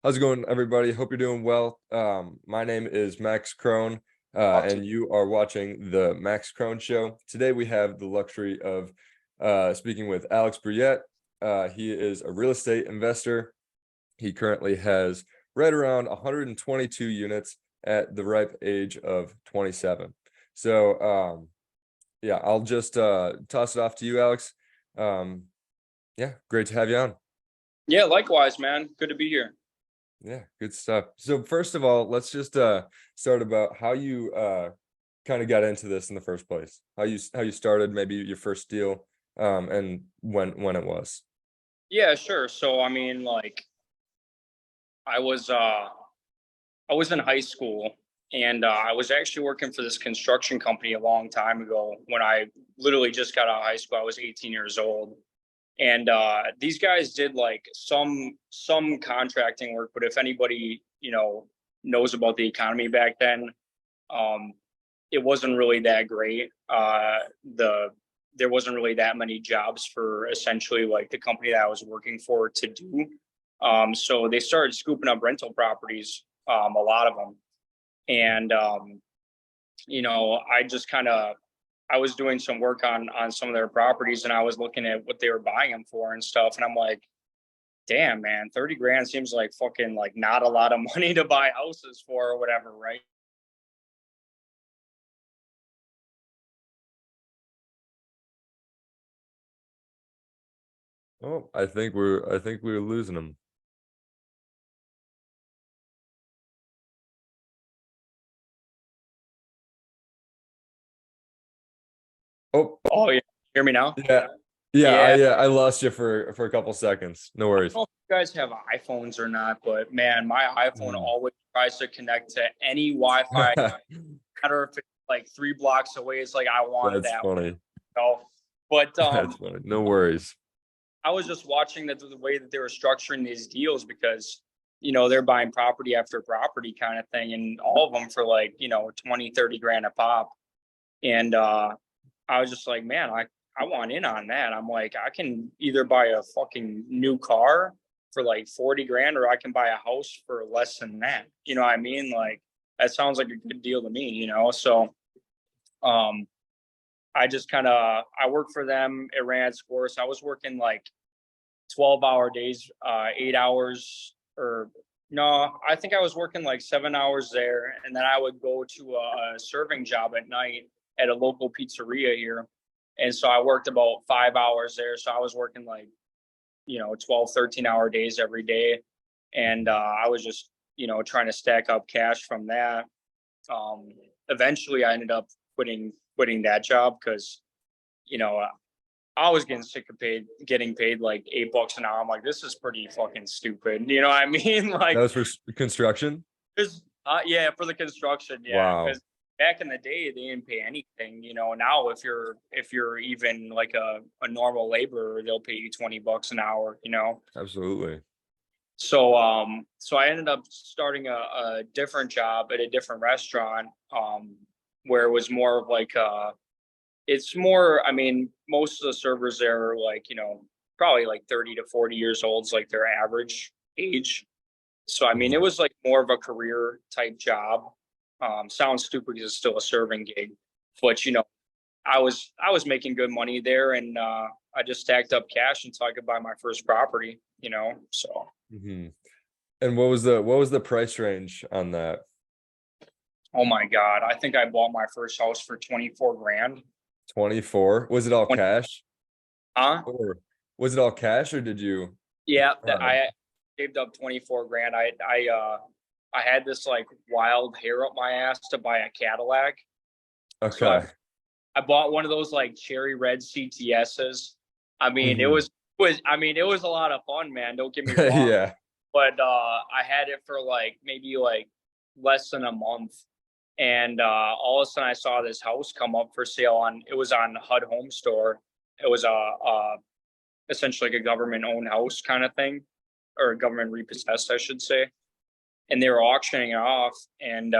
How's it going, everybody? Hope you're doing well. My name is Max Krohn, and you are watching the Max Krohn Show. Today, we have the luxury of speaking with Alex Bruyette. He is a real estate investor. He currently has right around 122 units at the ripe age of 27. So, yeah, I'll just toss it off to you, Alex. Yeah, great to have you on. Yeah, likewise, man. Good to be here. Yeah, good stuff. So first of all, let's just start about how you kind of got into this in the first place. How you started, maybe your first deal, and when it was. Yeah, sure. So I mean, like I was uh I was in high school and I was actually working for this construction company a long time ago when I literally just got out of high school. I was 18 years old. And these guys did like some contracting work, but if anybody, knows about the economy back then, um it wasn't really that great. There wasn't really that many jobs for essentially like the company that I was working for to do. So they started scooping up rental properties, a lot of them, and I just kind of I was doing some work on some of their properties, and I was looking at what they were buying them for and stuff, and I'm like, damn, man, 30 grand seems like fucking like not a lot of money to buy houses for or whatever, right? Oh, I think we're losing him. Oh, Oh yeah, hear me now? yeah, yeah. I Yeah. I lost you for a couple seconds. No I worries. don't know if you guys have iPhones or not, but man, my iPhone Mm. always tries to connect to any Wi-Fi, matter if it's like 3 blocks away. It's like I want That's that. funny. But That's funny. No worries. I was just watching the way that they were structuring these deals because they're buying property after property kind of thing, and all of them for like 20, 30 grand a pop. And I was just like, man, I want in on that. I'm like, I can either buy a fucking new car for like 40 grand, or I can buy a house for less than that. You know what I mean? Like, that sounds like a good deal to me. So um I just kind of I worked for them. It ran its course. I was working like 12-hour days, 8 hours, or no, I think I was working like 7 hours there. And then I would go to a serving job at night at a local pizzeria here. And so I worked about 5 hours there. So I was working like, 12, 13-hour days every day. And I was just, trying to stack up cash from that. Um, Eventually I ended up quitting that job because, you know, I was getting sick of getting paid like $8 an hour. I'm like, this is pretty fucking stupid. You know what I mean? That Like, was for construction. because yeah, for the construction, yeah, because Wow. back in the day they didn't pay anything. Now if you're even like a normal laborer, they'll pay you $20 an hour. Absolutely. So I ended up starting a different job at a different restaurant, where it was more of like it's more, I mean, most of the servers there are like, probably like 30 to 40 years old is like their average age. So, I mean, it Mhm. was like more of a career type job. Sounds stupid because it's still a serving gig, but I was making good money there, and I just stacked up cash until I could buy my first property. So, Mhm. And what was the price range on that? oh my God, I think I bought my first house for 24 grand. 24? Was it all 20, cash? huh? Or was it all cash or did you Yeah, that uh I saved up 24 grand. I had this like wild hair up my ass to buy a Cadillac. So I okay. I bought one of those like cherry red CTSs. I mean, it Hmm. was I mean, it was a lot of fun, man. Don't get me wrong. Yeah. But I had it for like maybe like less than a month. And all of a sudden I saw this house come up for sale on it was on HUD Home Store. It was essentially like a government owned house kind of thing, or government repossessed, I should say. And they were auctioning it off, and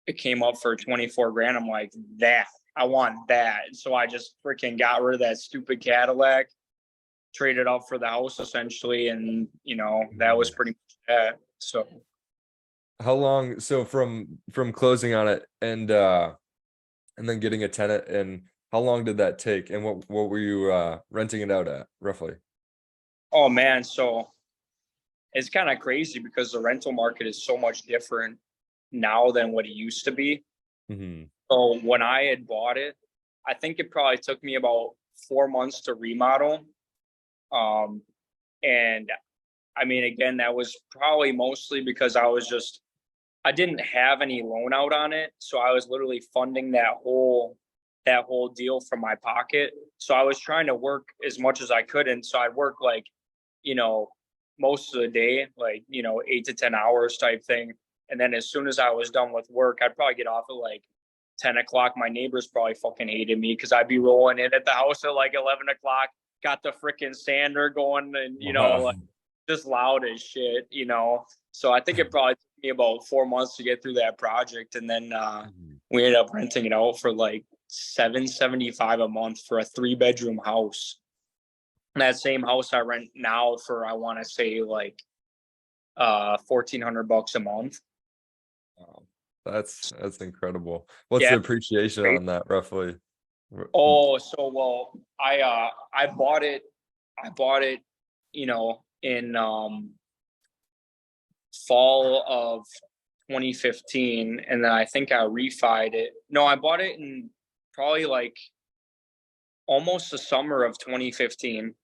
it came up for 24 grand. I'm like, that I want that. So I just freaking got rid of that stupid Cadillac, traded out for the house essentially. And, that was pretty much that. So. How long, so from closing on it and then getting a tenant, and how long did that take, and what were you renting it out at roughly? Oh man. So it's kind of crazy because the rental market is so much different now than what it used to be. Mm-hmm. So when I had bought it, I think it probably took me about 4 months to remodel. And I mean, again, that was probably mostly because I didn't have any loan out on it. So I was literally funding that whole deal from my pocket. So I was trying to work as much as I could. And so I'd work like, most of the day, like, 8 to 10 hours type thing. And then as soon as I was done with work, I'd probably get off at like 10 o'clock. My neighbors probably fucking hated me because I'd be rolling in at the house at like 11 o'clock, got the freaking sander going and, Wow. like just loud as shit. So I think it probably took me about 4 months to get through that project. And then we ended up renting it out for like $775 a month for a 3-bedroom house. And that same house I rent now for, I want to say like $1,400 a month. Wow. That's incredible. What's the Yeah. appreciation on that roughly? Oh, so well, I bought it, in fall of 2015, and then I think I refied it. No, I bought it in probably like almost the summer of 2015,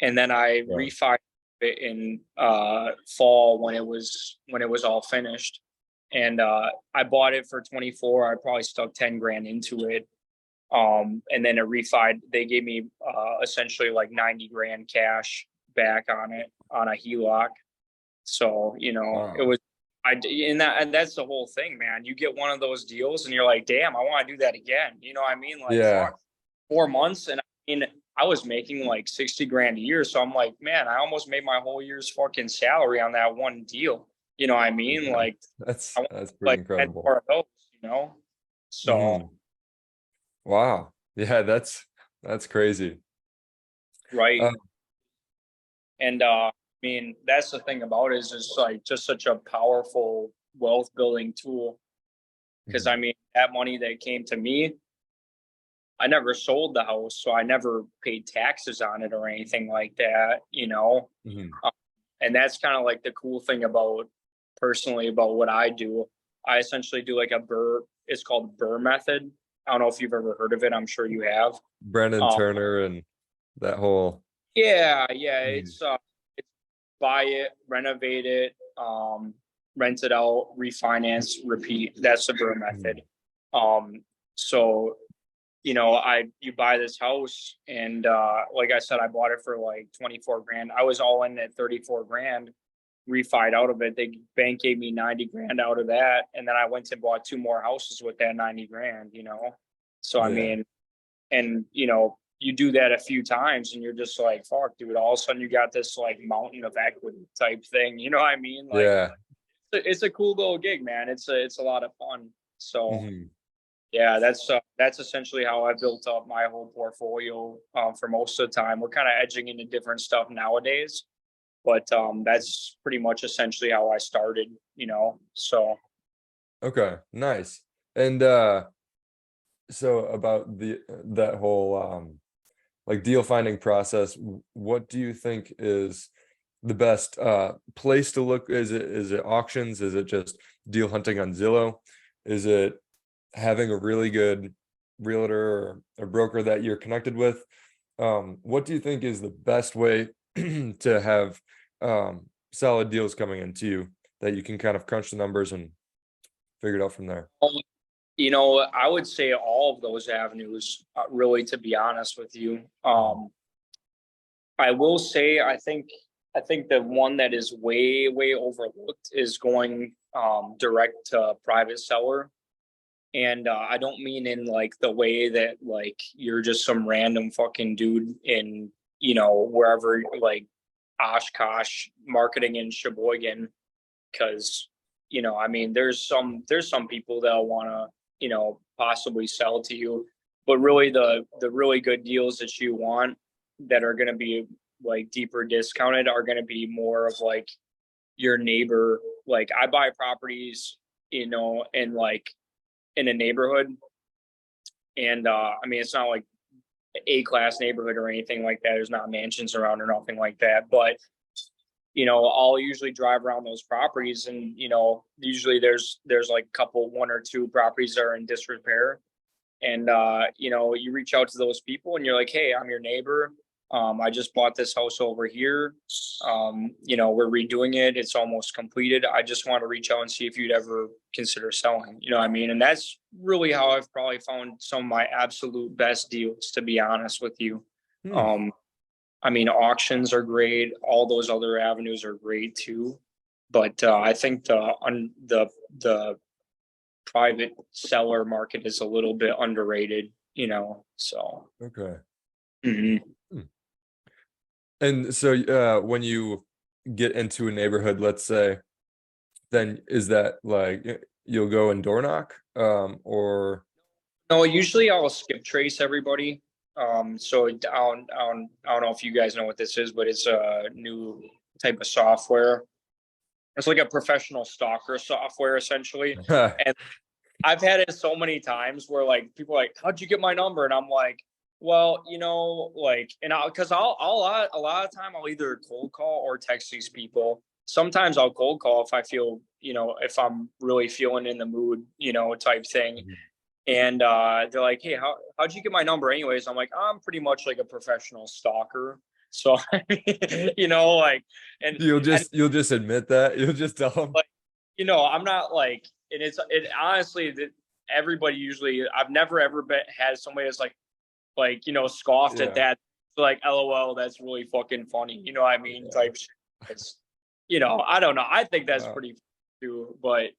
and then I Right. refied it in fall when it was all finished. And I bought it for 24. I probably stuck 10 grand into it. And then it refied. They gave me essentially like 90 grand cash back on it on a HELOC. So, Wow. it was, and that's the whole thing, man. You get one of those deals and you're like, damn, I want to do that again. You know what I mean? Like, Yeah. fuck, 4 months. And I mean, I was making like 60 grand a year. So I'm like, man, I almost made my whole year's fucking salary on that one deal. You know what I mean? Yeah. Like, That's I want pretty like 10 incredible. more of those. So, Mhm. Wow. Yeah, that's crazy. right. Uh, And I mean, that's the thing about it is it's like just such a powerful wealth building tool. Because I mhm. mean, that money that came to me, I never sold the house, so I never paid taxes on it or anything like that. Mhm. Um, and that's kind of like the cool thing personally about what I do. I essentially do like it's called Burr method. I don't know if you've ever heard of it. I'm sure you have. Brandon Um, Turner and that whole. yeah, Mhm. it's buy it, renovate it, rent it out, refinance, repeat. That's the Burr method. Mhm. So you buy this house and like I said, I bought it for like 24 grand. I was all in at 34 grand, refied out of it. The bank gave me 90 grand out of that. And then I went and bought 2 more houses with that 90 grand. So I Yeah. mean, and you do that a few times and you're just like, fuck, dude, all of a sudden you got this like mountain of equity type thing. You know what I mean? Like Yeah. it's a cool little gig, man. It's a lot of fun. So Mhm. yeah, that's essentially how I built up my whole portfolio for most of the time. We're kind of edging into different stuff nowadays, but that's pretty much essentially how I started. So Okay, nice. And so about that whole like deal finding process, what do you think is the best place to look? Is it auctions? Is it just deal hunting on Zillow? Is it having a really good realtor or broker that you're connected with? What do you think is the best way to have solid deals coming into you that you can kind of crunch the numbers and figure it out from there? I would say all of those avenues, really, to be honest with you. Mhm. I will say I think the one that is way way overlooked is going direct to private seller. And I don't mean in like the way that like you're just some random fucking dude in, wherever, like Oshkosh marketing in Sheboygan. Cause, I mean, there's some people that'll want to, possibly sell to you. But really the really good deals that you want that are going to be like deeper discounted are going to be more of like your neighbor. Like I buy properties, in like in a neighborhood, and I mean it's not like A-class neighborhood or anything like that. There's not mansions around or nothing like that, but I'll usually drive around those properties, and usually there's like a couple, one or two properties that are in disrepair, and you reach out to those people and you're like, hey, I'm your neighbor. I just bought this house over here. We're redoing it. It's almost completed. I just want to reach out and see if you'd ever consider selling. You know what I mean? And that's really how I've probably found some of my absolute best deals, to be honest with you. I mean, auctions are great. All those other avenues are great too. But I think the private seller market is a little bit underrated, so. Okay. Mhm. And so when you get into a neighborhood, let's say, then is that like you'll go and door knock, or No, usually I'll skip trace everybody. So I don't know if you guys know what this is, but it's a new type of software. It's like a professional stalker software essentially. And I've had it so many times where like people are like, how'd you get my number? And I'm like, well, like, and because a lot of time I'll either cold call or text these people. Sometimes I'll cold call if I feel, if I'm really feeling in the mood, type thing. And they're like, hey, how'd you get my number anyways? I'm like, I'm pretty much like a professional stalker. So, like, and you'll just admit that, you'll just tell them, like, I'm not like, and it honestly that everybody usually, I've never ever had somebody that's like, scoffed at that. Like, LOL, that's really fucking funny. You know what I mean? Type shit. It's, I don't know. I think that's pretty too, but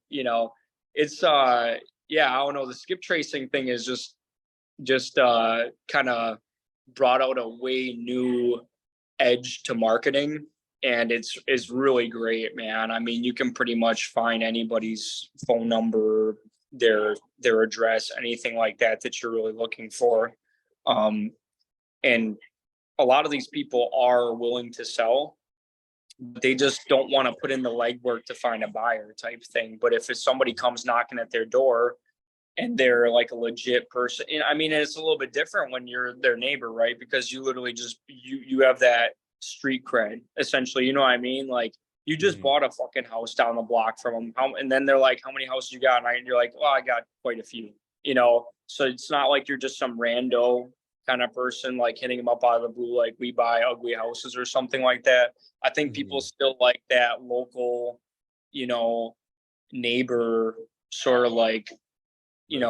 it's yeah, I don't know. The skip tracing thing is just kind of brought out a way new edge to marketing, and it's really great, man. I mean, you can pretty much find anybody's phone number, their address, anything like that you're really looking for. And a lot of these people are willing to sell. They just don't want to put in the legwork to find a buyer type thing. But if somebody comes knocking at their door and they're like a legit person, and I mean, it's a little bit different when you're their neighbor, right? Because you literally just you have that street cred essentially. You know what I mean? Like you just bought a fucking house down the block from them, and then they're like, "How many houses you got?" And you're like, "Well, I got quite a few." So it's not like you're just some rando kind of person like hitting them up out of the blue, like we buy ugly houses or something like that. I think people still like that local, neighbor sort of like,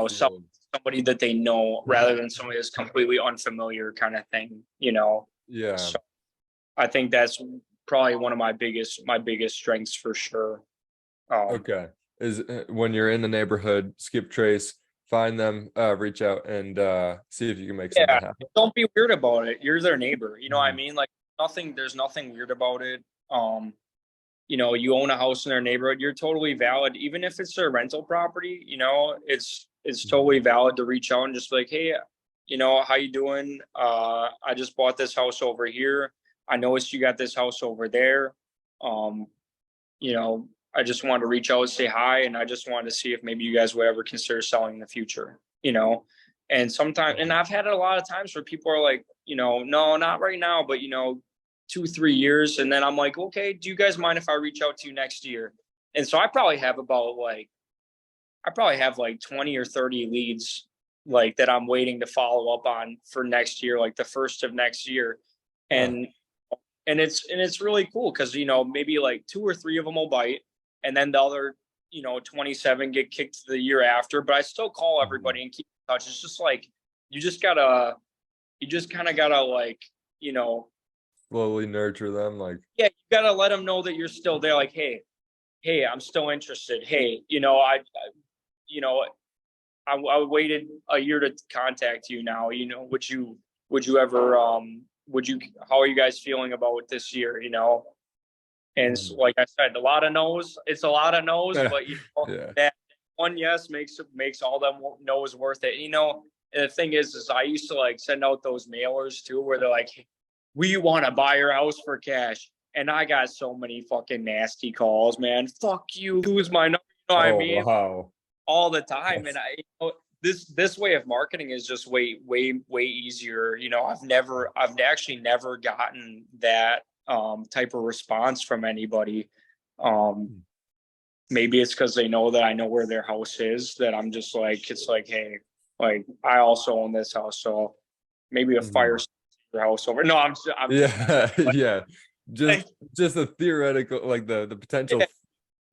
somebody that they know rather than somebody that's completely unfamiliar kind of thing, Yeah. So I think that's probably one of my biggest strengths for sure. Okay. Is when you're in the neighborhood, skip trace, find them, reach out and see if you can make something happen. Don't be weird about it. You're their neighbor. You know what I mean? Like there's nothing weird about it. You own a house in their neighborhood, you're totally valid. Even if it's a rental property, it's totally valid to reach out and just be like, hey, how you doing? I just bought this house over here. I noticed you got this house over there. I just wanted to reach out and say hi, and I just wanted to see if maybe you guys would ever consider selling in the future, And sometimes, and I've had it a lot of times where people are like, no, not right now, but 2-3 years. And then I'm like, okay, do you guys mind if I reach out to you next year? And so I probably have like 20 or 30 leads like that I'm waiting to follow up on for next year, like the first of next year. And it's really cool because maybe like 2 or 3 of them will bite, and then the other 27 get kicked the year after. But I still call everybody and keep in touch. It's just like you just kind of gotta like slowly nurture them, like you gotta let them know that you're still there. Like, hey, I'm still interested. Hey, I waited a year to contact you now. Would you ever how are you guys feeling about this year? And so, like I said, a lot of no's. It's a lot of no's, but that one yes makes all them no's worth it. And the thing is I used to like send out those mailers too, where they're like, we want to buy your house for cash. And I got so many fucking nasty calls, man. Fuck you, lose my number. You know what I Oh, mean? wow. All the time. Yes. And this way of marketing is just way easier. I've actually never gotten that type of response from anybody. Maybe it's because they know that I know where their house is, that I'm just like, it's like, hey, like I also own this house, so maybe a fire your house over. No, I'm Yeah, like, yeah. Just a theoretical, like the potential. yeah.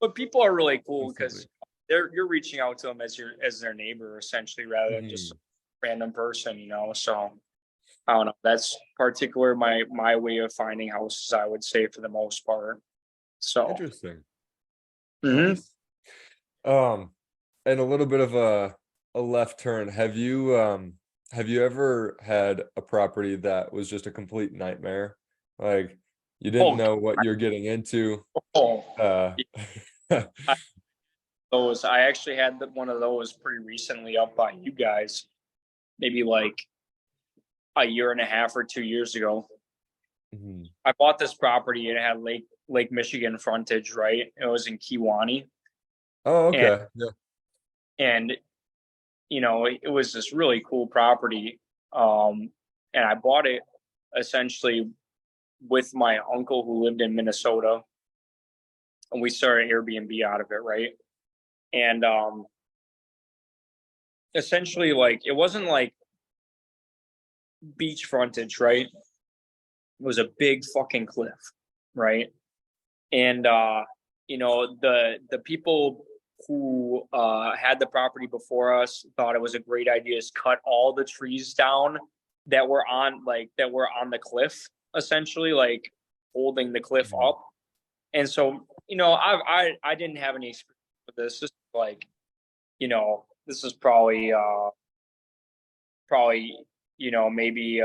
But people are really cool Something. because you're reaching out to them as their neighbor essentially, rather than just a random person, So I don't know. That's particular my way of finding houses, I would say, for the most part. So Interesting. mhm. Nice. And a little bit of a left turn. Have you ever had a property that was just a complete nightmare? Like you didn't Oh, know what you're getting into. oh, Uh I, those I actually had one of those pretty recently up by you guys, maybe like a year and a half or 2 years ago. mhm. I bought this property and it had Lake Michigan frontage, right? It was in Kewanee. Oh, And okay. Yeah. and it was this really cool property. And I bought it essentially with my uncle who lived in Minnesota, and we started Airbnb out of it, right? And essentially, like, it wasn't like beach frontage, right? It was a big fucking cliff, right? And the people who had the property before us thought it was a great idea to cut all the trees down that were on the cliff, essentially, like holding the cliff Mhm. up. And so, I didn't have any experience with this. This is like, this is probably, maybe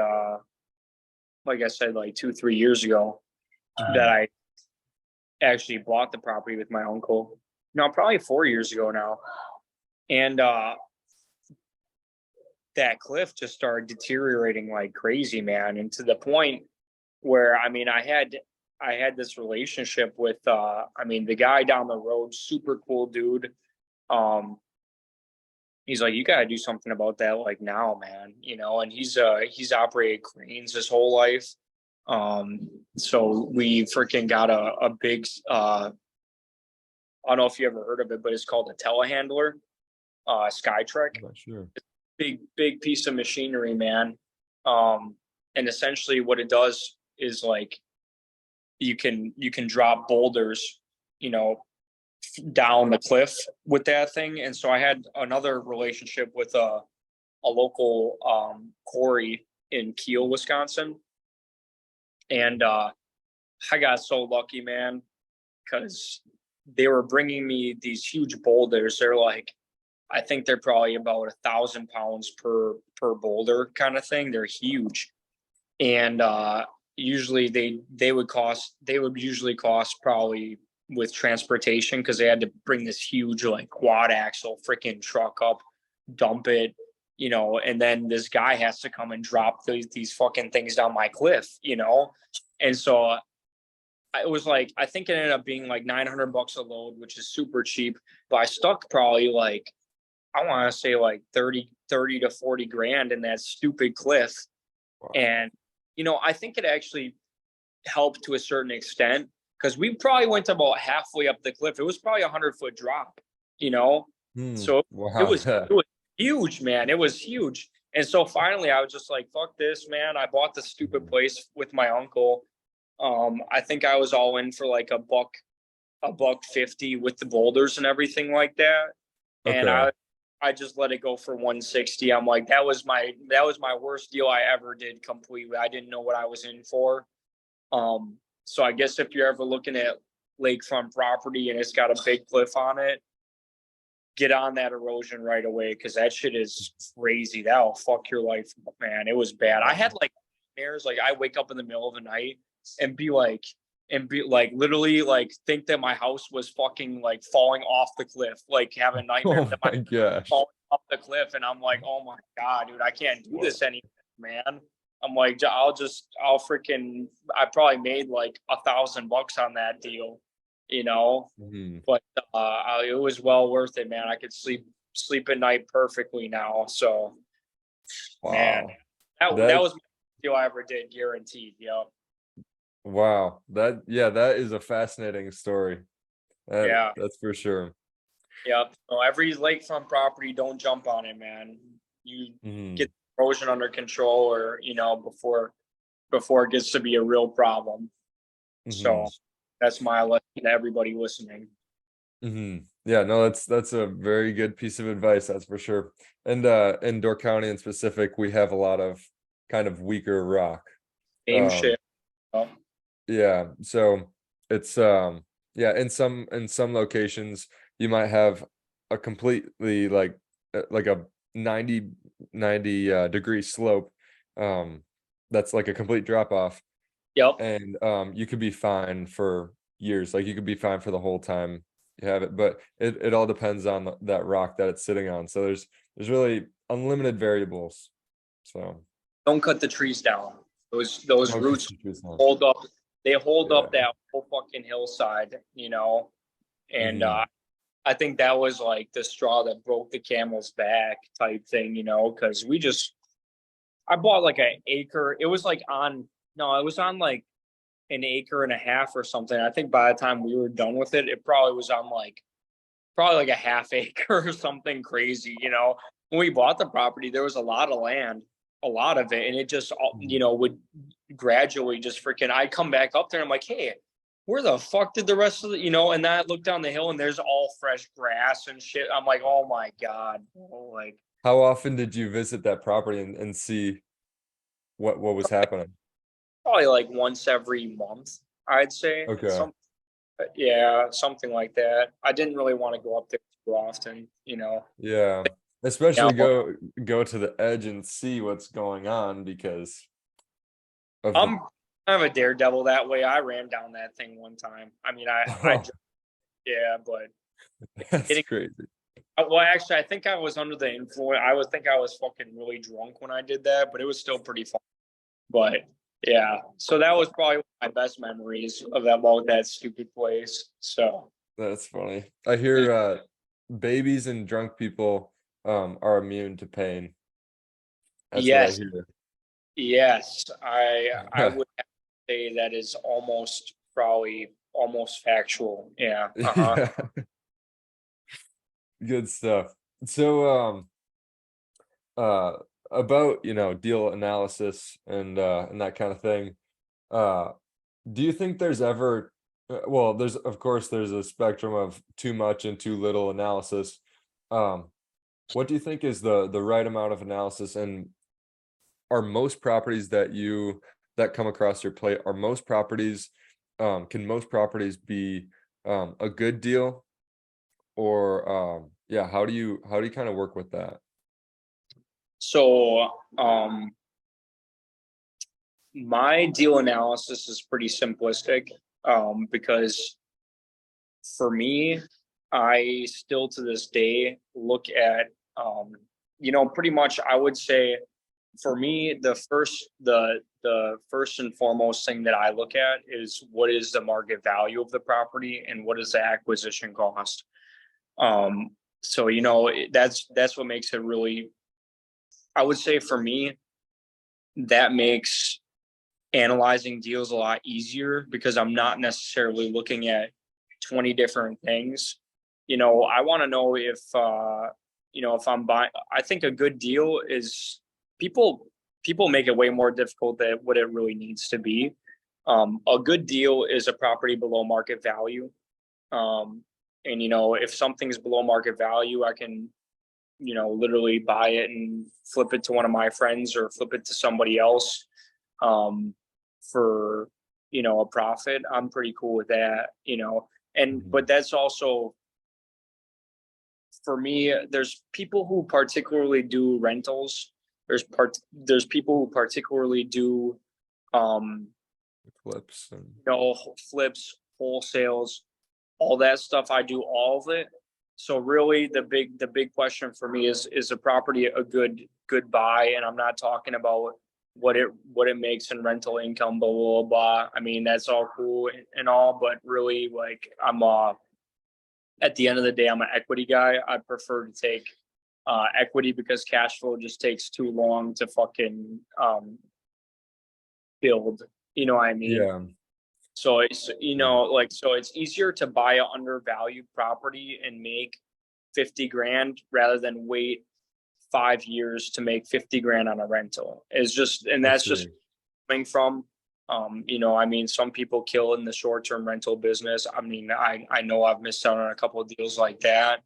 like I said, like 2-3 years ago that I actually bought the property with my uncle. No, probably 4 years ago now. And that cliff just started deteriorating like crazy, man. And to the point where, I mean, I had this relationship with the guy down the road, super cool dude. Um he's like, you gotta do something about that like now, man. And he's operated cranes his whole life. So we freaking got a big I don't know if you ever heard of it, but it's called a telehandler, Skytrek. I'm not sure. Big piece of machinery, man. And essentially what it does is like you can drop boulders, you know, down the cliff with that thing. And so I had another relationship with a local quarry in Kiel, Wisconsin. And I got so lucky, man, because they were bringing me these huge boulders. They're like, I think they're probably about 1,000 pounds per boulder kind of thing. They're huge. And usually they would usually cost probably with transportation, because they had to bring this huge like quad axle freaking truck up, dump it, and then this guy has to come and drop these fucking things down my cliff. And so it was like, I think it ended up being like $900 a load, which is super cheap. But I stuck probably like, I want to say like 30 to 40 grand in that stupid cliff. Wow. And, I think it actually helped to a certain extent, because we probably went about halfway up the cliff. It was probably 100-foot drop, so it Wow. was, it was huge, man. It was huge. And so finally I was just like, fuck this, man. I bought the stupid place with my uncle. I think I was all in for like $150 with the boulders and everything like that. And Okay. I just let it go for 160. I'm like, that was my worst deal I ever did completely. I didn't know what I was in for. So I guess if you're ever looking at lakefront property and it's got a big cliff on it, get on that erosion right away, because that shit is crazy. That'll fuck your life up, man. It was bad. I had like nightmares. Like, I wake up in the middle of the night and be like literally like think that my house was fucking like falling off the cliff, like having nightmares Oh that my my gosh. falling off the cliff. And I'm like, oh my God, dude, I can't do this anymore, man. I'm like, I'll freaking, I probably made like $1,000 on that deal, you know, Mhm. but it was well worth it, man. I could sleep at night perfectly now. So, man, Wow. that That was my deal I ever did, guaranteed. Yep. wow. That is a fascinating story. Yeah. That's for sure. Yep. So every lakefront property, don't jump on it, man. You get Mhm. erosion under control, or before it gets to be a real problem. So Mhm. that's my lesson to everybody listening. Mhm. Yeah, no, that's a very good piece of advice, that's for sure. And in Door County in specific, we have a lot of kind of weaker rock. Same Um, shit. Yep. yeah, so it's yeah, in some locations you might have a completely like a 90 degree slope. Um, that's like a complete drop off, Yep. and you could be fine for years. Like you could be fine for the whole time you have it, but it all depends on that rock that it's sitting on. So there's really unlimited variables. So Don't cut the trees down. Those okay, roots hold up. They hold yeah. up that whole fucking hillside, And Hmm. I think that was like the straw that broke the camel's back type thing, because I bought like an acre. It was like on no, it was on like an acre and a half or something. I think by the time we were done with it, it probably was on like probably like a half acre or something crazy. When we bought the property, there was a lot of land, a lot of it, and it just would gradually just freaking. I'd come back up there and I'm like, hey, where the fuck did the rest of and then I look down the hill and there's all fresh grass and shit. I'm like, oh my god, like How often did you visit that property and see what was happening? probably like once every month, I'd say. Okay. Yeah, something like that. I didn't really want to go up there too often. Yeah. Yeah, Especially go to the edge and see what's going on because of the I'm kind of a daredevil that way. I ran down that thing one time. I mean, oh, yeah, but that's it, crazy. well, actually, I think I was under the influence. I would think I was fucking really drunk when I did that, but it was still pretty fun. But yeah, so that was probably one of my best memories of that stupid place. So That's funny. I hear babies and drunk people are immune to pain. That's what I yes, hear. yes, I would have to say that is almost probably almost factual. Yeah. Uh-huh. Yeah, good stuff. So uh about, deal analysis and that kind of thing. Uh do you think there's ever well, there's of course there's a spectrum of too much and too little analysis. Um what do you think is the right amount of analysis, and are most properties that come across your plate, are most properties can most properties be a good deal, or yeah, how do you kind of work with that? So my deal analysis is pretty simplistic because for me, I still to this day look at, pretty much I would say for me, the first and foremost thing that I look at is what is the market value of the property and what is the acquisition cost. Um, so that's what makes it really. I would say for me, that makes analyzing deals a lot easier because I'm not necessarily looking at 20 different things. I want to know if I'm buying. I think a good deal is people people make it way more difficult than what it really needs to be. A good deal is a property below market value. And if something's below market value, I can literally buy it and flip it to one of my friends or flip it to somebody else um, for a profit. I'm pretty cool with that. And Mhm. but that's also for me. There's people who particularly do rentals. There's people who particularly do um, Clips and flips, wholesales, all that stuff. I do all of it. So really the big question for me is a property a good buy? And I'm not talking about what it makes in rental income, blah blah blah. I mean, that's all cool and all, but really, like, I'm at the end of the day, I'm an equity guy. I prefer to take equity because cash flow just takes too long to fucking build. You know what I mean? Yeah. So it's, Yeah. like, so it's easier to buy an undervalued property and make 50 grand rather than wait 5 years to make 50 grand on a rental. It's just, and I that's just see. coming from, I mean, some people kill in the short term rental business. I mean, I know I've missed out on a couple of deals like that.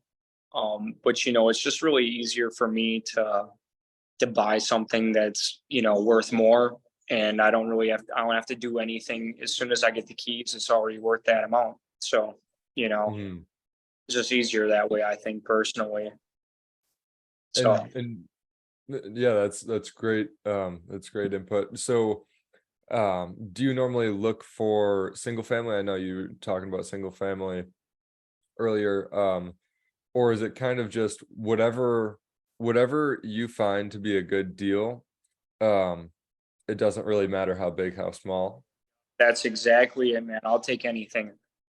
But it's just really easier for me to buy something that's, worth more. And I don't have to do anything. As soon as I get the keys, it's already worth that amount. So, Mhm. it's just easier that way, I think, personally. So And yeah, that's great. That's great input. So, do you normally look for single family? I know you were talking about single family earlier. Or is it kind of just whatever you find to be a good deal? Um, it doesn't really matter how big, how small. that's exactly it, man. I'll take anything.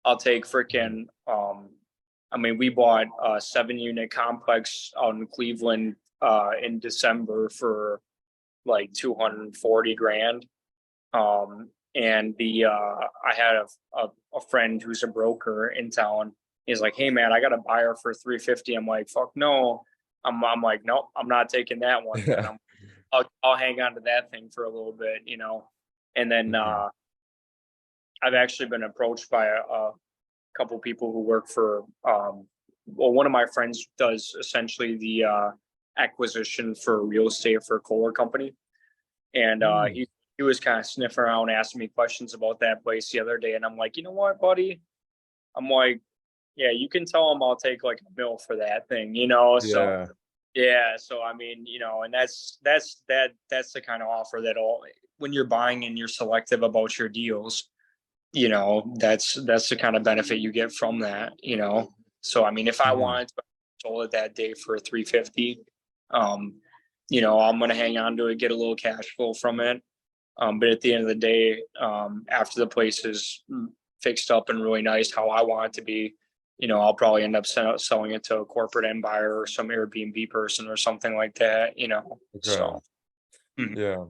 I'll take Mhm. freaking, I mean, we bought a 7 unit complex out in Cleveland in December for like 240 grand. And I had a friend who's a broker in town. He's like, "Hey man, I got a buyer for 350." I'm like, "Fuck no." I'm like, "Nope, I'm not taking that one, man. Yeah. I'll hang on to that thing for a little bit." And then Mhm. I've actually been approached by a couple people who work for, well, one of my friends does essentially the acquisition for real estate for a Kohler company, and Mm. he was kind of sniffing around, asking me questions about that place the other day, and I'm like, you know what, buddy? I'm like, yeah, you can tell him I'll take like a mill for that thing. So Yeah. yeah, so I mean, and that's the kind of offer that all when you're buying and you're selective about your deals, that's the kind of benefit you get from that. So I mean, if I Mhm. wanted to sold it that day for 350, um, I'm gonna hang on to it, get a little cash flow from it. But at the end of the day, after the place is fixed up and really nice how I want it to be, I'll probably end up selling it to a corporate end buyer or some Airbnb person or something like that. Okay. So mhm. Yeah,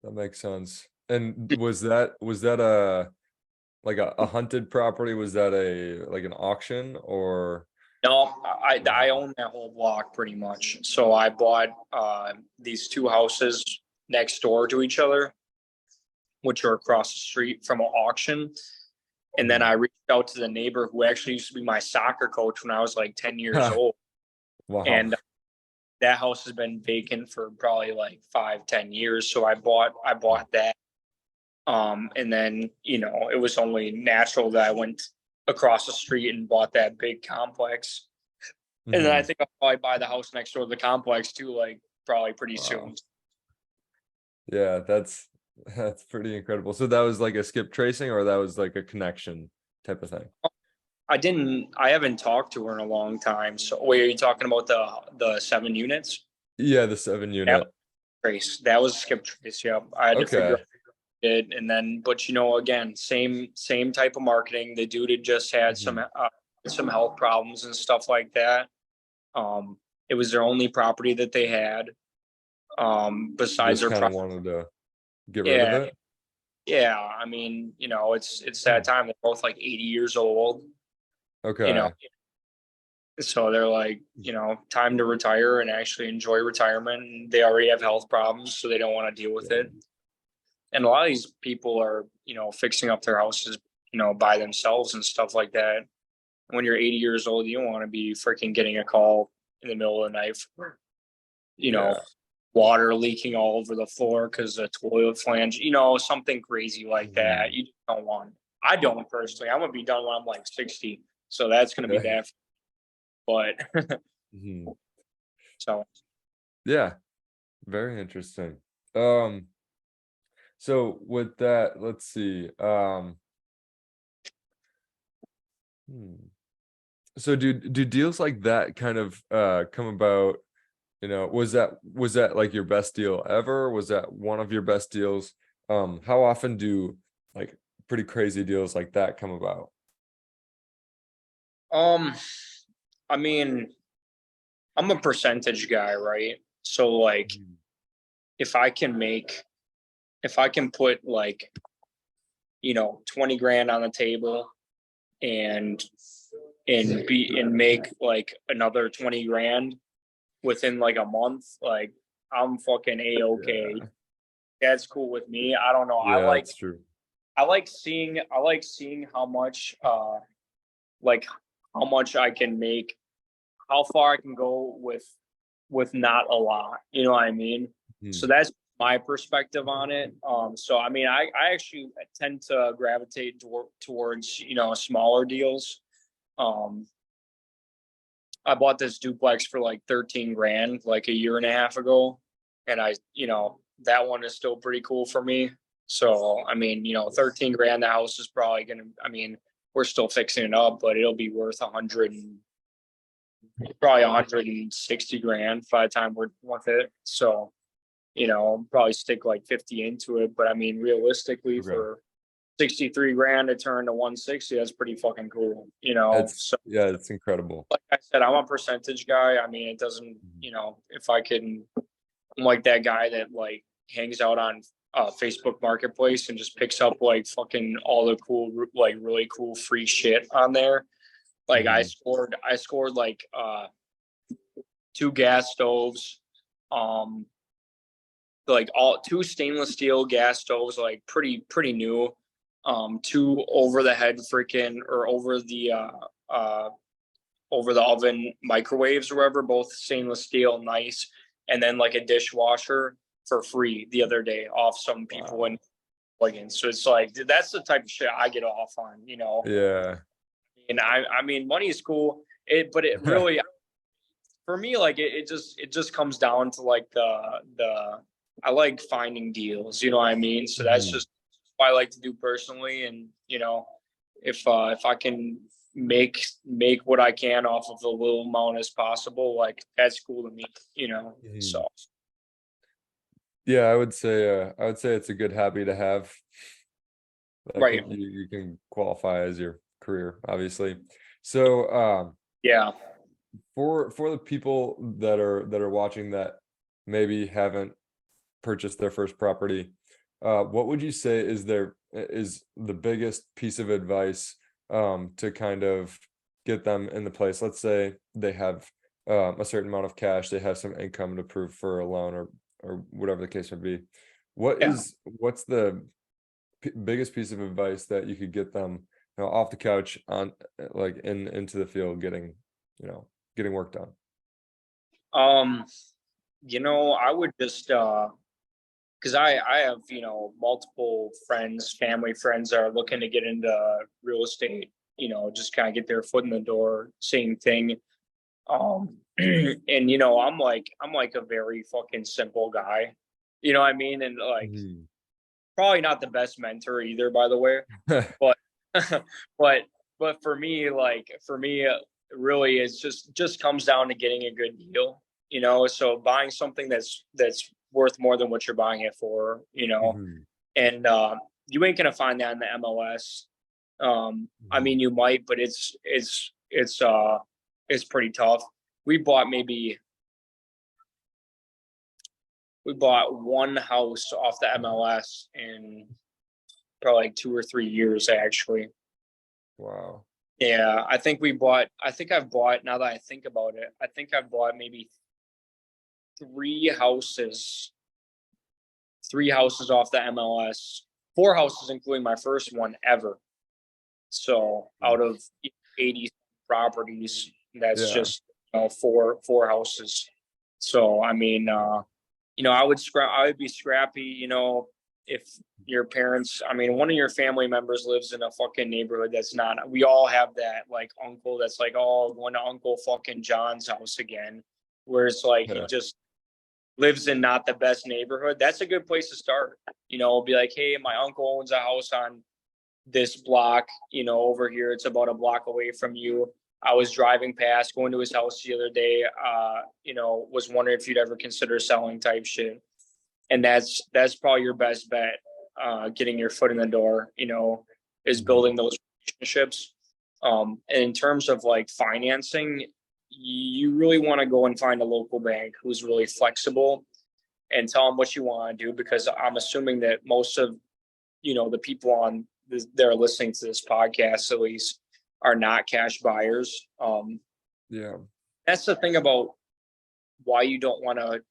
that makes sense. And was that a like a hunted property? Was that a like an auction or? No, I own that whole block pretty much. So I bought these two houses next door to each other, which are across the street from an auction. And then Mhm. I reached out to the neighbor who actually used to be my soccer coach when I was like 10 years Ha, old. wow. And that house has been vacant for probably like 5, 10 years. So I bought that. And then, it was only natural that I went across the street and bought that big complex. And then I Mhm. think I'll probably buy the house next door to the complex too, like probably pretty Wow. soon. Yeah, that's pretty incredible. So that was like a skip tracing or that was like a connection type of thing? I haven't talked to her in a long time. So wait, are you talking about the 7 units? Yeah, the 7 That was unit. trace. That was skip trace. Yep. I had to figure Okay. out it. And then, but again, same type of marketing. The dude had just had Mhm. some health problems and stuff like that. It was their only property that they had. Besides Just their kind of property. wanted to get rid of Yeah, it. yeah. I mean, it's that Hmm. time. They're both like 80 years old. You know, Okay. so they're like, time to retire and actually enjoy retirement. And they already have health problems, so they don't want to deal with Yeah. it. And a lot of these people are, fixing up their houses, by themselves and stuff like that. When you're 80 years old, you don't want to be freaking getting a call in the middle of the night for, you know, Yeah. water leaking all over the floor because the toilet flange, something crazy like that. Mhm. You just don't want. I don't personally. I'm gonna be done when I'm like 60, so that's gonna be Okay. that. But Mhm. so Yeah, very interesting. Um, so with that, let's see. Hmm. So do deals like that kind of come about You know, was that like your best deal ever? Was that one of your best deals? How often do like pretty crazy deals like that come about? Um, I mean, I'm a percentage guy, right? So like Mhm. if I can make if I can put like, 20 grand on the table and make like another 20 grand within like a month, like I'm fucking a-okay. Yeah, That's cool with me. I don't know. yeah, that's true. I like seeing how much like how much I can make, how far I can go with not a lot. You know what I mean? So Mhm. that's my perspective on it. So I mean, I actually tend to gravitate towards smaller deals. Um, I bought this duplex for like 13 grand like a year and a half ago, and that one is still pretty cool for me. So I mean, 13 grand, the house is probably gonna. I mean, we're still fixing it up, but it'll be worth 100 and probably 160 grand by the time we're with it. So, probably stick like 50 into it. But I mean, realistically, Okay. for 63 grand to turn to 160, that's pretty fucking cool, It's So, yeah, it's incredible. like I said, I'm a percentage guy. I mean, it doesn't, Mhm. if I can, I'm like that guy that like hangs out on Facebook Marketplace and just picks up like fucking all the cool, like really cool free shit on there. Like Mhm. I scored like two gas stoves, um, like all two stainless steel gas stoves, like pretty new. Two over the head freaking or over the oven microwaves or whatever, both stainless steel, nice, and then like a dishwasher for free the other day off some people Wow. in plugins. So it's like that's the type of shit I get off on. Yeah. And I mean money is cool. But it really for me, like it just comes down to like the I like finding deals, you know what I mean? So that's Mhm. just what I like to do personally. And if I can make what I can off of the little amount as possible, like that's cool to me. Mhm. So Yeah, I would say it's a good hobby to have. That right. can you can qualify as your career, obviously. So, Yeah. for the people that are watching that maybe haven't purchased their first property, what would you say is the biggest piece of advice to kind of get them in the place? Let's say they have a certain amount of cash, they have some income to prove for a loan or whatever the case would be. Yeah. What's the biggest piece of advice that you could get them, off the couch on like into the field getting work done? Um, I would just because I have multiple friends, family friends that are looking to get into real estate. Just kind of get their foot in the door. Same thing. And I'm like a very fucking simple guy. You know what I mean? And like Mhm. probably not the best mentor either, by the way. But but for me, really, it's just comes down to getting a good deal. So buying something that's worth more than what you're buying it for. Mhm. And you ain't gonna find that in the MLS. I Mhm. mean, you might, but it's pretty tough. We bought maybe we bought one house off the MLS in probably like 2 or 3 years actually. Wow. Yeah, I think I've bought, now that I think about it, I think I've bought maybe three houses, three houses off the MLS, four houses, including my first one ever. So Mm. out of 80 properties, that's Yeah. just four houses. So I mean, I would be scrappy, if your parents, I mean, one of your family members lives in a fucking neighborhood that's not, we all have that like uncle that's like, oh, going to Uncle fucking John's house again, where it's like he Yeah. just lives in not the best neighborhood. That's a good place to start. Be like, hey, my uncle owns a house on this block, over here. It's about a block away from you. I was driving past, going to his house the other day, was wondering if you'd ever consider selling type shit. And that's probably your best bet, getting your foot in the door, is building those relationships. And in terms of like financing, you really want to go and find a local bank who's really flexible and tell them what you want to do, because I'm assuming that most of, the people on this, they're listening to this podcast, at least, are not cash buyers. Yeah. That's the thing about why you don't want to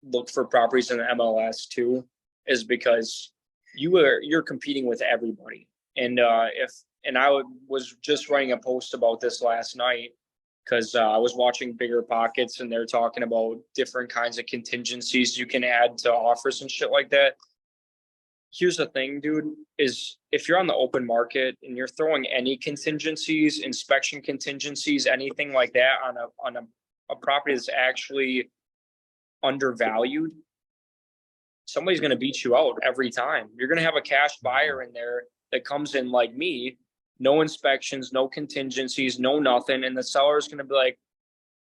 look for properties in the MLS too, is because you're competing with everybody. And was just writing a post about this last night, because I was watching Bigger Pockets and they're talking about different kinds of contingencies you can add to offers and shit like that. Here's the thing, dude, is if you're on the open market and you're throwing any contingencies, inspection contingencies, anything like that on a property that's actually undervalued, somebody's going to beat you out every time. You're going to have a cash buyer in there that comes in like me, no inspections, no contingencies, no nothing. And the seller is going to be like,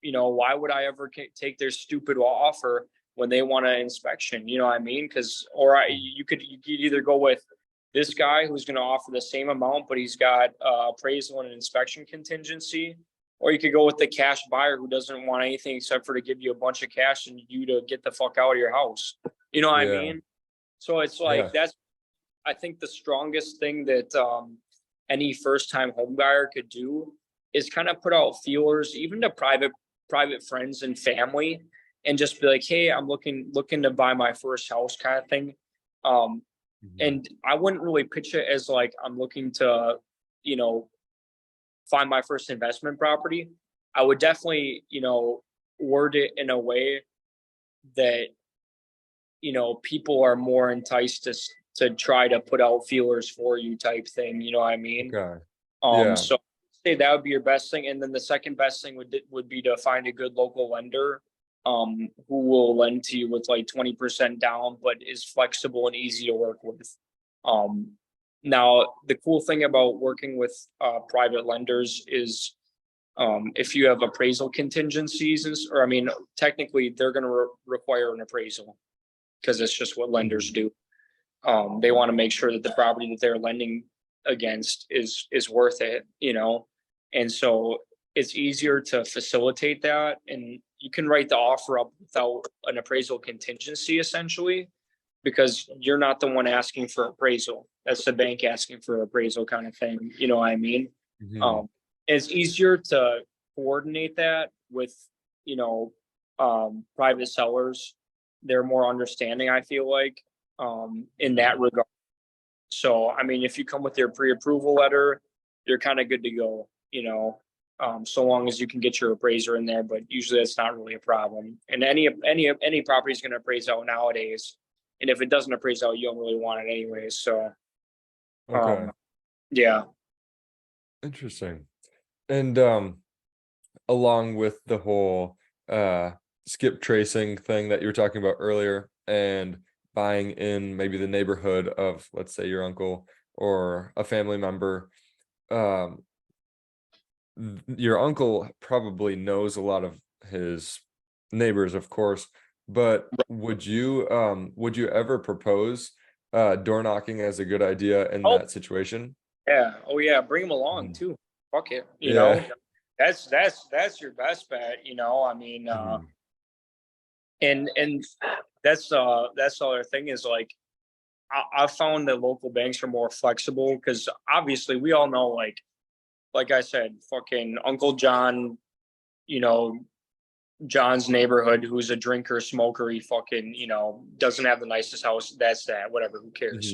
why would I ever take their stupid offer when they want an inspection? You know what I mean? You could either go with this guy who's going to offer the same amount, but he's got appraisal and an inspection contingency, or you could go with the cash buyer who doesn't want anything except for to give you a bunch of cash and you to get the fuck out of your house. You know what I mean? So it's like, that's, I think, the strongest thing that any first-time home buyer could do is kind of put out feelers, even to private friends and family, and just be like, hey, I'm looking to buy my first house, kind of thing. And I wouldn't really pitch it as like, I'm looking to, find my first investment property. I would definitely, word it in a way that, people are more enticed to try to put out feelers for you type thing. You know what I mean? Okay. So I'd say that would be your best thing. And then the second best thing would be to find a good local lender, who will lend to you with like 20% down, but is flexible and easy to work with. Now, the cool thing about working with private lenders is, if you have appraisal contingencies, technically they're going to require an appraisal, because it's just what lenders do. They want to make sure that the property that they're lending against is worth it, and so it's easier to facilitate that, and you can write the offer up without an appraisal contingency, essentially, because you're not the one asking for appraisal. That's the bank asking for appraisal, kind of thing. You know what I mean? It's easier to coordinate that with, private sellers. They're more understanding, I feel like, in that regard. So, if you come with your pre-approval letter, you're kind of good to go, so long as you can get your appraiser in there, but usually that's not really a problem. And any property is going to appraise out nowadays. And if it doesn't appraise out, you don't really want it anyways. So, yeah. Interesting. And along with the whole skip tracing thing that you were talking about earlier, and buying in maybe the neighborhood of, let's say, your uncle or a family member, your uncle probably knows a lot of his neighbors, of course, but would you ever propose door knocking as a good idea in that situation? Yeah. Oh yeah. Bring them along too. Fuck it. That's your best bet. And that's the other thing is, like, I found that local banks are more flexible, because obviously we all know, like I said, fucking Uncle John, John's neighborhood, who's a drinker, smoker, he fucking, doesn't have the nicest house. That's that, whatever, who cares,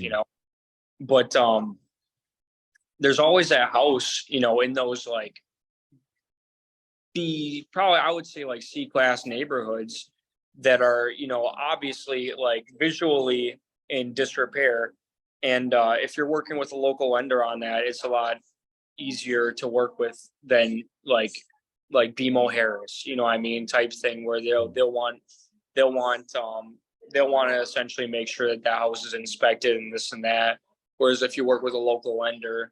But there's always that house, in those, like, I would say, like, C-class neighborhoods that are, obviously, like, visually in disrepair. And if you're working with a local lender on that, it's a lot easier to work with than like BMO Harris, type thing, where they'll want to essentially make sure that the house is inspected and this and that. Whereas if you work with a local lender,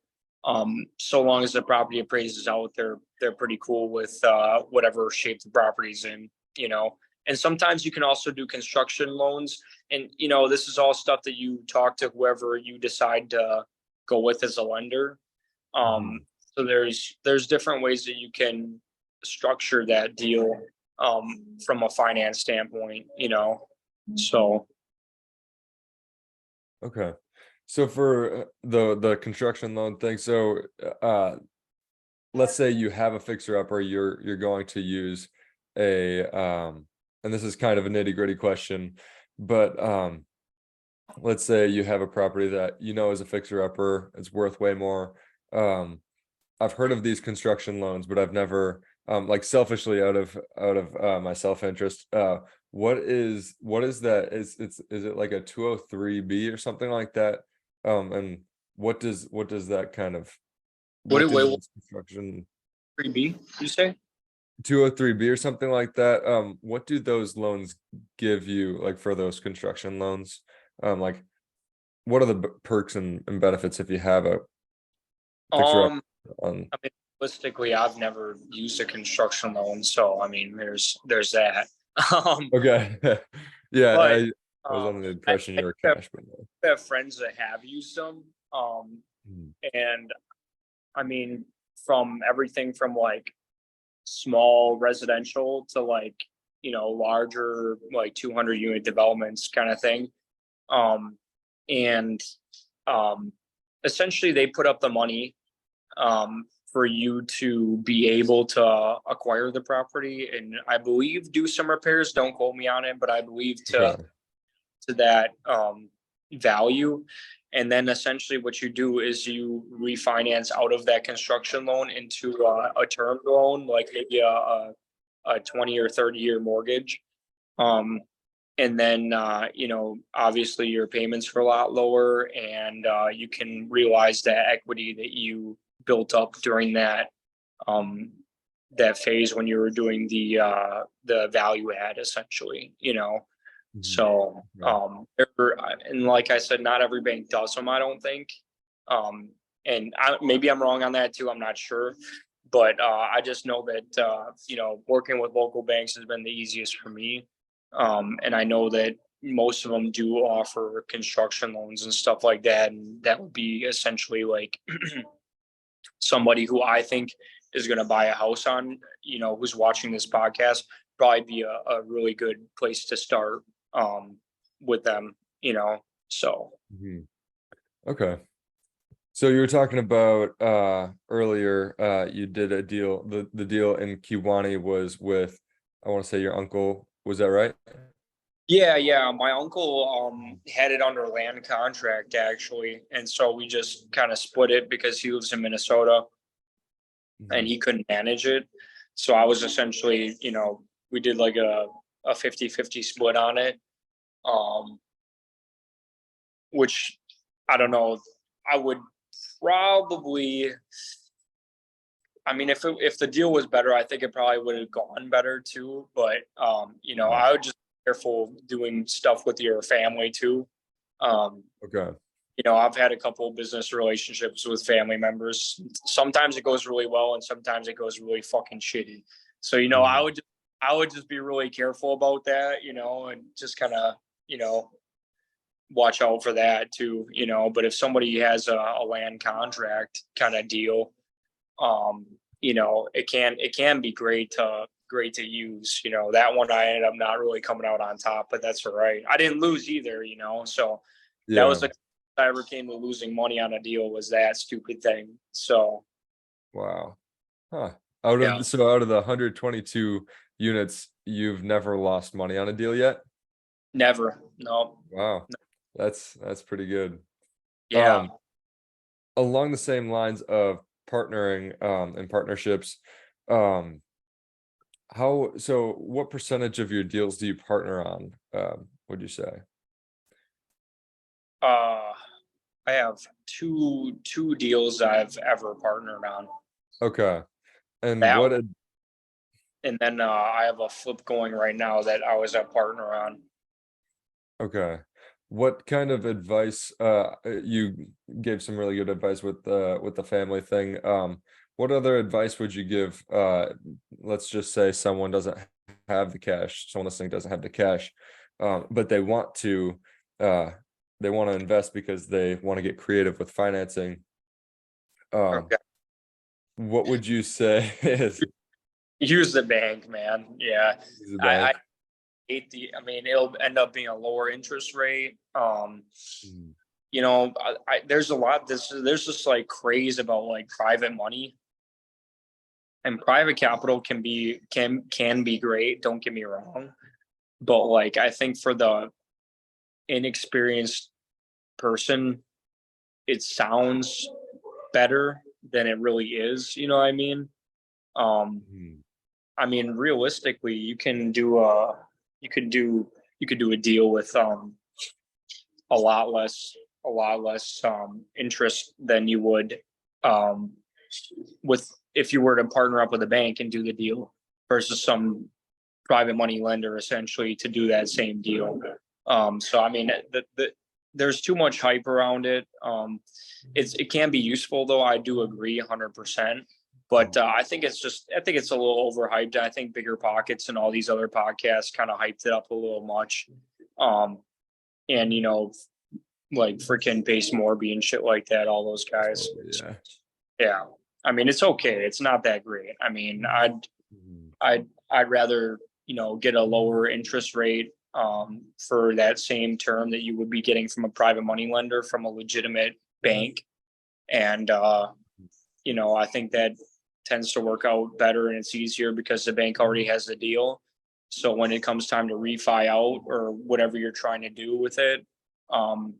So long as the property appraises out, they're pretty cool with whatever shape the property's in, you know. And sometimes you can also do construction loans, and you know, this is all stuff that you talk to whoever you decide to go with as a lender. Mhm. So there's different ways that you can structure that deal from a finance standpoint, you know. So Okay. So for the construction loan thing, so let's say you have a fixer upper, you're going to use a and this is kind of a nitty-gritty question, but let's say you have a property that you know is a fixer upper, it's worth way more. Um, I've heard of these construction loans, but I've never like selfishly out of my self-interest. What is that? Is it like a 203B or something like that? And what does that kind of what what do do wait, those construction 3B you say? 203B or something like that? What do those loans give you like for those construction loans? Like what are the perks and benefits if you have a fixer up Um, on? I mean, realistically, I've never used a construction loan, so I mean, there's that. Um, Okay. Yeah, but I was under the I, impression I you were have, cash, but no. have friends that have used them. Mm. And I mean, from everything from like small residential to like, you know, larger like 200 unit developments kind of thing. Um, and um, essentially, they put up the money for you to be able to acquire the property and I believe do some repairs. Don't quote me on it, but I believe to Okay. that value. And then essentially what you do is you refinance out of that construction loan into a term loan, like maybe a 20 or 30-year mortgage. Um, and then, you know, obviously your payments are a lot lower and you can realize that equity that you built up during um, that phase when you were doing the value add essentially, you know. Mhm. So, Okay. and like I said, not every bank does them, I don't think. And maybe I'm wrong on that too. I'm not sure, but I just know that you know, working with local banks has been the easiest for me. And I know that most of them do offer construction loans and stuff like that, and that would be essentially like somebody who I think is going to buy a house on, you know, who's watching this podcast, probably be a really good place to start with them, you know. So Mhm. Okay. So you were talking about earlier, you did a deal. The deal in Kiwani was with, I want to say your uncle. Was that right? yeah, yeah, my uncle had it under land contract actually, and so we just kind of split it because he lives in Minnesota and Mhm. he couldn't manage it. So I was essentially, you know, we did like a 50-50 split on it. Um, which I don't know. I would probably. I mean, if the deal was better, I think it probably would have gone better too. But you know, Yeah. I would just be careful doing stuff with your family too. Um, Okay. you know, I've had a couple of business relationships with family members. Sometimes it goes really well, and sometimes it goes really fucking shitty. So you know, Mhm. I would just be really careful about that. You know, and just kind of, you know, watch out for that too, you know. But if somebody has a land contract kind of deal, um, you know, it can be great to use. You know, that one I ended up not really coming out on top, but that's all right. I didn't lose either, you know. So that was Yeah. the I ever came to losing money on a deal was that stupid thing. So Wow. Huh. yeah, Out of the 122 units, you've never lost money on a deal yet? never. No. Wow. That's pretty good. Yeah. Um, Along the same lines of partnering and partnerships, um, what percentage of your deals do you partner on? Would you say? Uh I have two deals I've ever partnered on. Okay. And That what one, did and then I have a flip going right now that I was a partner on. okay. what kind of advice, you gave some really good advice with the family thing. What other advice would you give, let's just say someone doesn't have the cash, someone listening doesn't have the cash, but uh, they want to invest because they want to get creative with financing. Um, Okay. what would you say is Use the bank, man. Yeah. the I bank? hate I mean, it'll end up being a lower interest rate. Mm, There's a lot, there's just like craze about like private money, and private capital can be great. Don't get me wrong. But like, I think for the inexperienced person, it sounds better than it really is. You know what I mean? Um, mm, I mean, realistically, you could do you could do a deal with a lot less interest than you would um with if you were to partner up with a bank and do the deal versus some private money lender essentially to do that same deal. So I mean, there's too much hype around it. It can be useful though. I do agree 100%. But I think it's a little overhyped. I think Bigger Pockets and all these other podcasts kind of hyped it up a little much. Um, and like freaking Pace Morby and shit like that. All those guys. yeah. Yeah. I mean, it's okay. It's not that great. I mean, Mm, I'd rather, get a lower interest rate for that same term that you would be getting from a private money lender from a legitimate bank. And I think that tends to work out better and it's easier because the bank already has the deal. So when it comes time to refi out or whatever you're trying to do with it, um,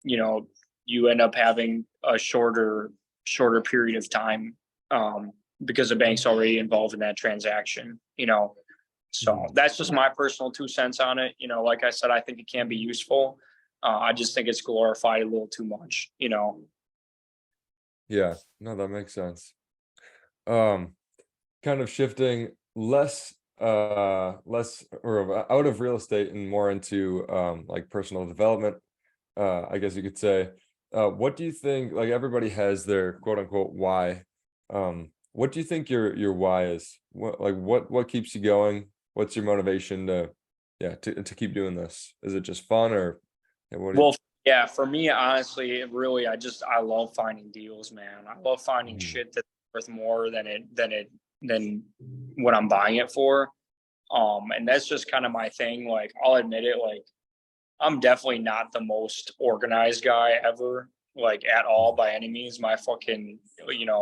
you know, you end up having a shorter period of time because the bank's already involved in that transaction. So mm. that's just my personal 2 cents on it. Like I said, I think it can be useful. I just think it's glorified a little too much. Yeah, no, that makes sense. Um, kind of shifting less or out of real estate and more into like personal development, I guess you could say. What do you think, like everybody has their quote unquote why? What do you think your why is? What keeps you going? What's your motivation to keep doing this? Is it just fun or what do you Well, yeah, for me, honestly, really, I love finding deals, man. I love finding Mm, shit that's worth more than what I'm buying it for. And that's just kind of my thing. Like, I'll admit it. Like, I'm definitely not the most organized guy ever, like at all by any means. My fucking,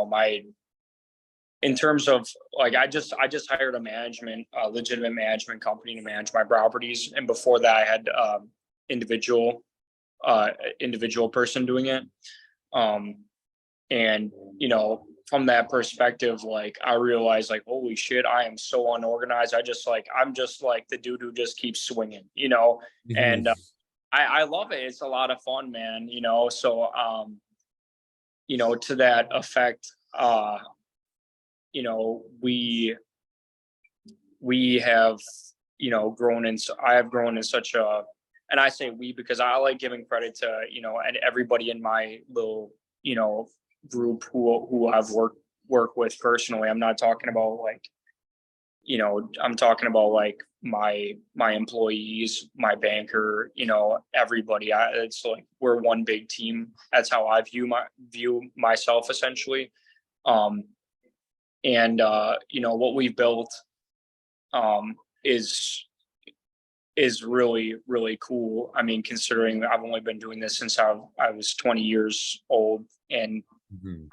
my in terms of like I just hired a legitimate management company to manage my properties, and before that I had individual individual person doing it. Um, and from that perspective, like I realized, like, holy shit, I am so unorganized. I'm just like the dude who just keeps swinging. mhm, And I love it. It's a lot of fun, man. So to that effect, you know, we we have grown in. I have grown in such a, and I say we because I like giving credit to and everybody in my little group who I've work with personally. I'm not talking about like I'm talking about like my employees, my banker, everybody. It's like we're one big team. That's how I view myself essentially. Um, and what we've built um, is is really really cool. I mean, considering I've only been doing this since I was 20 years old, and mhm.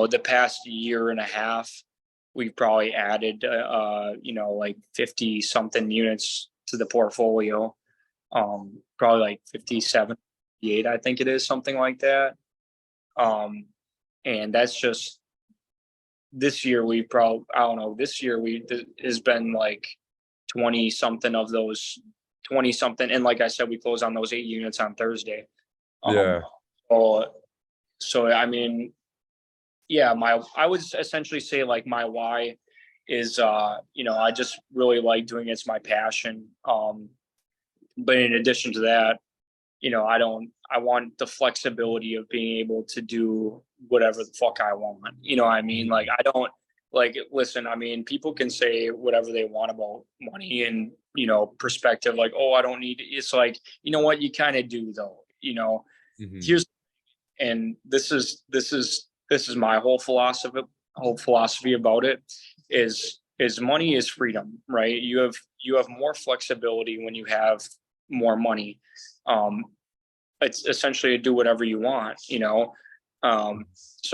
the past year and a half, we've probably added like 50 something units to the portfolio. Probably like 57, 58, I think it is, something like that. Um, and that's just this year. We probably, I don't know, this year we has been like 20 something of those 20 something. And like I said, we closed on those 8 units on Thursday. Um, Yeah. so, so I mean, yeah, I would essentially say like my why is I just really like doing it. It's my passion. But in addition to that, I want the flexibility of being able to do whatever the fuck I want. You know what I mean? Like, I don't like, listen, I mean, people can say whatever they want about money and, perspective, like, oh, I don't need it. It's like, you know what, you kind of do though, Mhm. here's, and this is my whole philosophy about it is money is freedom, right? You have more flexibility when you have more money. Um, it's essentially to do whatever you want. So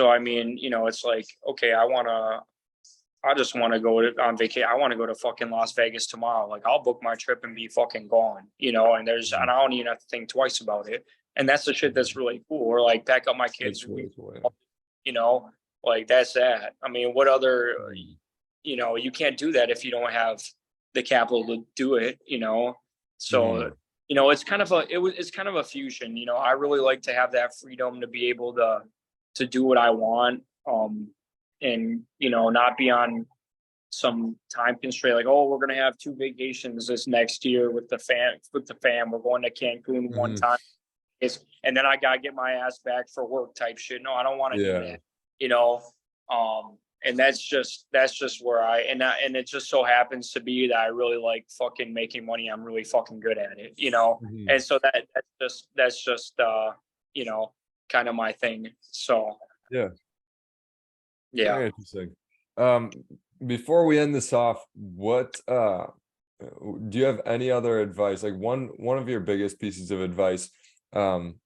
I mean, it's like, okay, I just want to go on vacation. I want to go to fucking Las Vegas tomorrow. Like, I'll book my trip and be fucking gone. And I don't even have to think twice about it. And that's the shit that's really cool. Or like, pack up my kids, That's really cool. Yeah. you know, like that's that. I mean, what other, Mhm. you can't do that if you don't have the capital to do it. So, Mhm. it's kind of a fusion. I really like to have that freedom to be able to do what I want. And not be on some time constraint, like, oh, we're gonna have 2 vacations this next year with the fam. We're going to Cancun one Mhm. time. And then I gotta get my ass back for work type shit. No, I don't want to do Yeah. that. You know, and that's just where and it just so happens to be that I really like fucking making money. I'm really fucking good at it. Mhm. And so that's just you know, kind of my thing. So Yeah. yeah. Very interesting. Um, Before we end this off, what do you have any other advice? Like one of your biggest pieces of advice,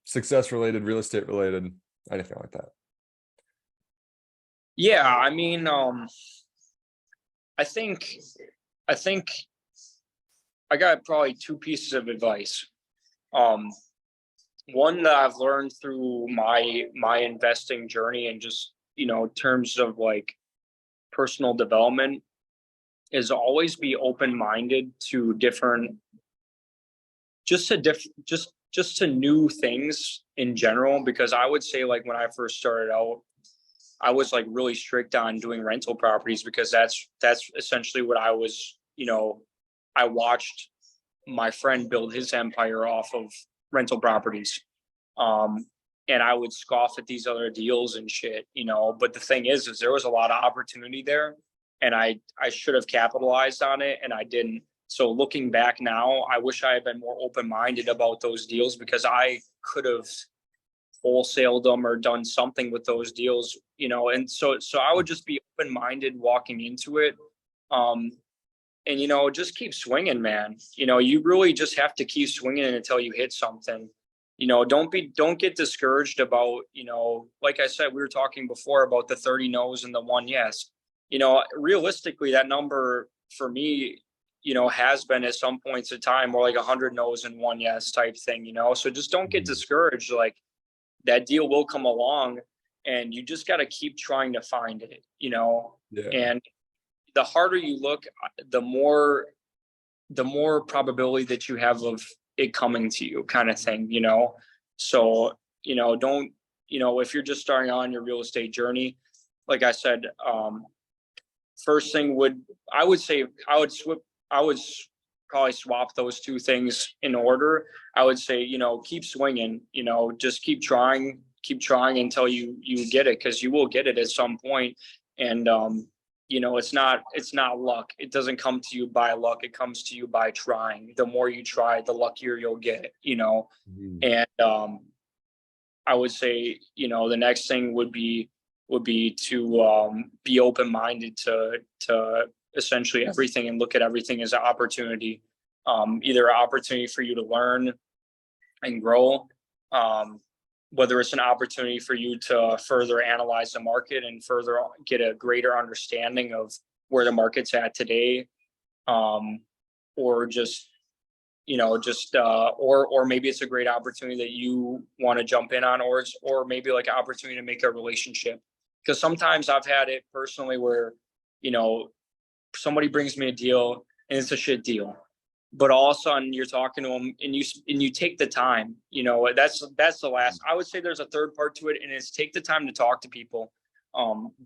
success related, real estate related, anything like that. Yeah, I mean, I think I think I got probably 2 pieces of advice. Um, One that I've learned through my investing journey and just, terms of like personal development is always be open-minded to different just to new things in general, because I would say, like, when I first started out, I was like really strict on doing rental properties because that's essentially what I watched my friend build his empire off of rental properties. Um, and I would scoff at these other deals and shit. But the thing is there was a lot of opportunity there, and I should have capitalized on it, and I didn't. So looking back now, I wish I had been more open minded about those deals, because I could have wholesaled them or done something with those deals. And so I would just be open minded walking into it. Um, and just keep swinging, man. You really just have to keep swinging until you hit something. Don't get discouraged about, like I said, we were talking before about the 30 no's and the 1 yes. Realistically, that number for me, has been at some points of time more like 100 no's and 1 yes type thing. So just don't get Mhm. discouraged. Like, that deal will come along, and you just got to keep trying to find it. Yeah. And the harder you look, the more probability that you have of it coming to you, kind of thing. So, don't, if you're just starting on your real estate journey, like I said, first thing I would say, I would probably swap those 2 things in order. I would say, keep swinging, just keep trying until you get it, because you will get it at some point. And it's not luck. It doesn't come to you by luck. It comes to you by trying. The more you try, the luckier you'll get. Mhm. And I would say, the next thing would be to be open minded to essentially everything, and look at everything as an opportunity, either an opportunity for you to learn and grow, um, whether it's an opportunity for you to further analyze the market and further get a greater understanding of where the market's at today, um, or or maybe it's a great opportunity that you want to jump in on, or maybe like an opportunity to make a relationship. Because sometimes I've had it personally where, you know somebody brings me a deal and it's a shit deal, but all of a sudden you're talking to them, and you take the time. That's the last. I would say there's a third part to it, and it's take the time to talk to people.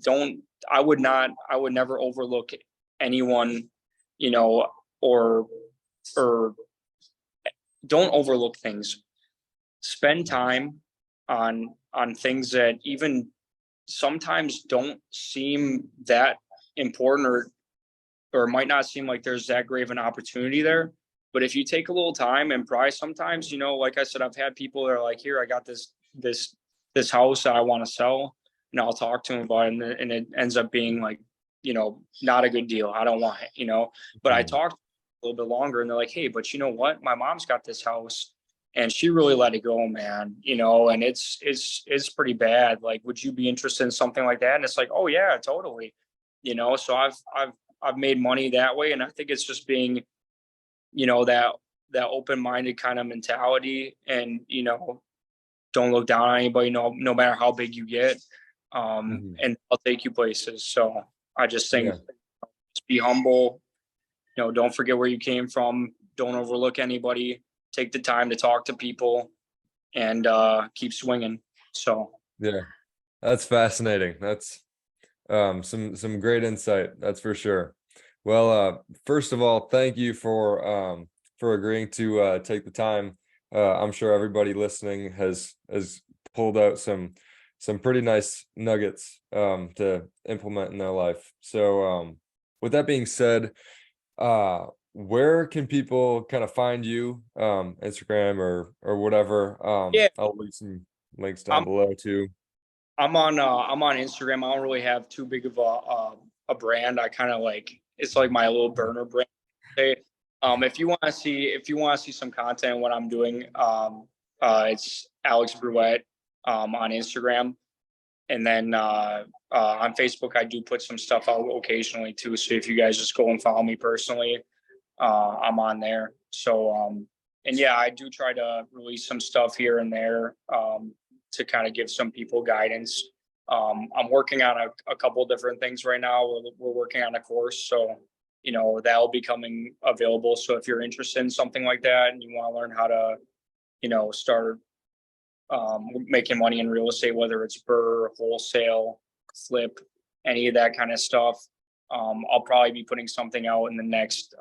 Don't I would never overlook anyone, you know or or don't overlook things. spend time on things that even sometimes don't seem that important, or might not seem like there's that great of an opportunity there. But if you take a little time, and probably sometimes, like I said, I've had people that are like, here, I got this house that I want to sell, and I'll talk to them about it, and it ends up being like, not a good deal. I don't want it, but I talked a little bit longer, and they're like, hey, but you know what? My mom's got this house and she really let it go, man, and it's pretty bad. Like, would you be interested in something like that? And it's like, oh yeah, totally. So I've made money that way. And I think it's just being, that open-minded kind of mentality, and, don't look down on anybody, no matter how big you get. And I'll take you places. So I just think, just be humble, don't forget where you came from. Don't overlook anybody. Take the time to talk to people, and keep swinging. So Yeah, that's fascinating. That's some great insight. That's for sure. Well, first of all, thank you for agreeing to take the time. I'm sure everybody listening has pulled out some pretty nice nuggets to implement in their life. So with that being said, where can people kind of find you? Instagram or whatever. yeah, I'll leave some links down below too. I'm on Instagram. I don't really have too big of a brand. I kind of it's like my little burner brand. If you want to see some content, what I'm doing, it's Alex Bruyette on Instagram, and then on Facebook I do put some stuff out occasionally too. So if you guys just go and follow me personally, I'm on there. So and yeah, I do try to release some stuff here and there to kind of give some people guidance. I'm working on a couple different things right now. We're working on a course, so that'll be coming available. So if you're interested in something like that and you want to learn how to start making money in real estate, whether it's BRRRR, wholesale, flip, any of that kind of stuff, I'll probably be putting something out in the next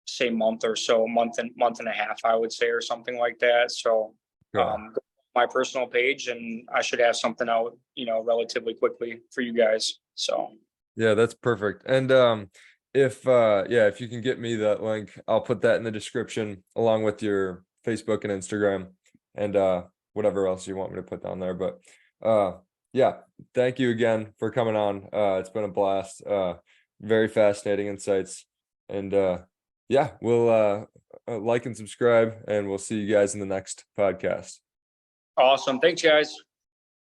say month or so, month and a half, I would say, or something like that. So go to my personal page, and I should have something out relatively quickly for you guys. So yeah, that's perfect. And if you can get me that link, I'll put that in the description along with your Facebook and Instagram, and whatever else you want me to put down there. But yeah, thank you again for coming on. It's been a blast. Very fascinating insights. And yeah, we'll like and subscribe, and we'll see you guys in the next podcast. awesome. Thanks, guys.